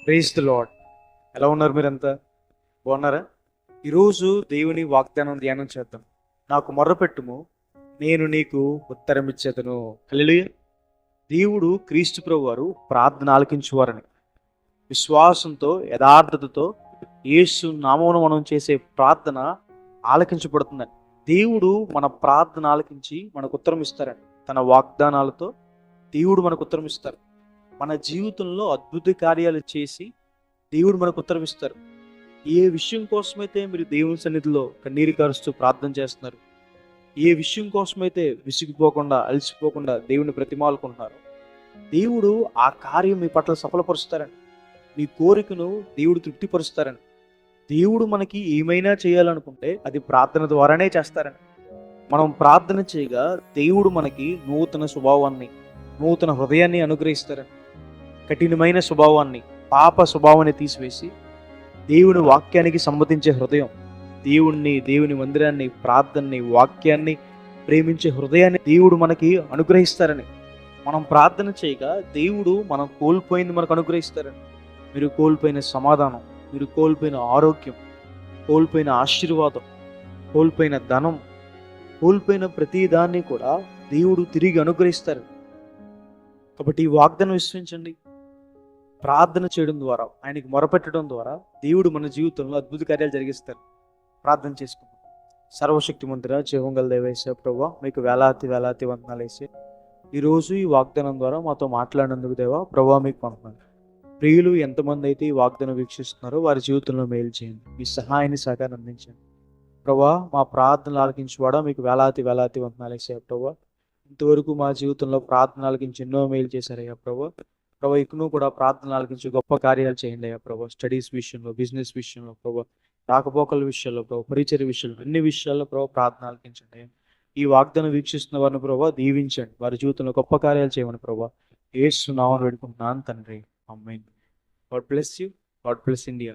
Praise the lord. ఎలా ఉన్నారు మీరంతా? బాగున్నారా? ఈరోజు దేవుని వాగ్దానం ధ్యానం చేద్దాం. నాకు మొర్రపెట్టుము, నేను నీకు ఉత్తరం ఇచ్చేదను. హల్లెలూయా. దేవుడు క్రీస్తు ప్రభు వారు ప్రార్థన ఆలకించువారని విశ్వాసంతో యథార్థతతో యేసు నామమున మనం చేసే ప్రార్థన ఆలకించబడుతుందని. దేవుడు మన ప్రార్థన ఆలకించి మనకు ఉత్తరం ఇస్తారని. తన వాగ్దానాలతో దేవుడు మనకు ఉత్తరం ఇస్తారు. మన జీవితంలో అద్భుత కార్యాలు చేసి దేవుడు మనకు ఉత్తరం ఇస్తారు. ఏ విషయం కోసమైతే మీరు దేవుని సన్నిధిలో కన్నీరు కారుస్తూ ప్రార్థన చేస్తున్నారు, ఏ విషయం కోసమైతే విసిగిపోకుండా అలసిపోకుండా దేవుని ప్రతిమాలుకుంటున్నారు, దేవుడు ఆ కార్యం మీ పట్ల సఫలపరుస్తారని, మీ కోరికను దేవుడు తృప్తిపరుస్తారని. దేవుడు మనకి ఏమైనా చేయాలనుకుంటే అది ప్రార్థన ద్వారానే చేస్తారని. మనం ప్రార్థన చేయగా దేవుడు మనకి నూతన స్వభావాన్ని, నూతన హృదయాన్ని అనుగ్రహిస్తారని. కఠినమైన స్వభావాన్ని, పాప స్వభావాన్ని తీసివేసి దేవుని వాక్యానికి సమ్మతించే హృదయం, దేవుని మందిరాన్ని, ప్రార్థనని, వాక్యాన్ని ప్రేమించే హృదయాన్ని దేవుడు మనకి అనుగ్రహిస్తారని. మనం ప్రార్థన చేయగా దేవుడు మనం కోల్పోయింది మనకు అనుగ్రహిస్తారని. మీరు కోల్పోయిన సమాధానం, మీరు కోల్పోయిన ఆరోగ్యం, కోల్పోయిన ఆశీర్వాదం, కోల్పోయిన ధనం, కోల్పోయిన ప్రతి దాన్ని కూడా దేవుడు తిరిగి అనుగ్రహిస్తారు. కాబట్టి ఈ వాగ్దానం విశ్వసించండి. ప్రార్థన చేయడం ద్వారా, ఆయనకి మొరపెట్టడం ద్వారా దేవుడు మన జీవితంలో అద్భుత కార్యాలు జరిగిస్తారు. ప్రార్థన చేసుకుందాం. సర్వశక్తిమంతుడా, జీవంగల దేవేశ ప్రభువా, మీకు వేలాది వేలాది వందనాలు వేసి ఈరోజు ఈ వాగ్దానం ద్వారా మాతో మాట్లాడినందుకు దేవా ప్రభువా మీకు వందనాలు. ప్రియులు ఎంతమంది అయితే ఈ వాగ్దానం వీక్షిస్తున్నారో వారి జీవితంలో మేలు చేయండి. మీ సహాయాన్ని సహకారం అందించండి ప్రభువా. మా ప్రార్థనలు ఆలకించువాడా మీకు వేలాది వేలాది వందనాలు వేసే ప్రభువా. ఇంతవరకు మా జీవితంలో ప్రార్థన ఆలకించి ఎన్నో మేలు చేశారయ్యా ప్రభువా. ప్రభు ఇకను కూడా ప్రార్థన ఆలకించి గొప్ప కార్యాలు చేయండి అయ్యా ప్రభు. స్టడీస్ విషయంలో, బిజినెస్ విషయంలో ప్రభు, రాకపోకల విషయంలో ప్రభు, పరిచర్య విషయంలో, అన్ని విషయాల్లో ప్రభు ప్రార్థన ఆలకించండి. ఈ వాగ్దానం వీక్షిస్తున్న వారిని ప్రభు దీవించండి. వారి జీవితంలో గొప్ప కార్యాలు చేయమని ప్రభు యేసు నామమున వేడుకుంటున్నాను తండ్రి. Amen. God bless you. God bless India.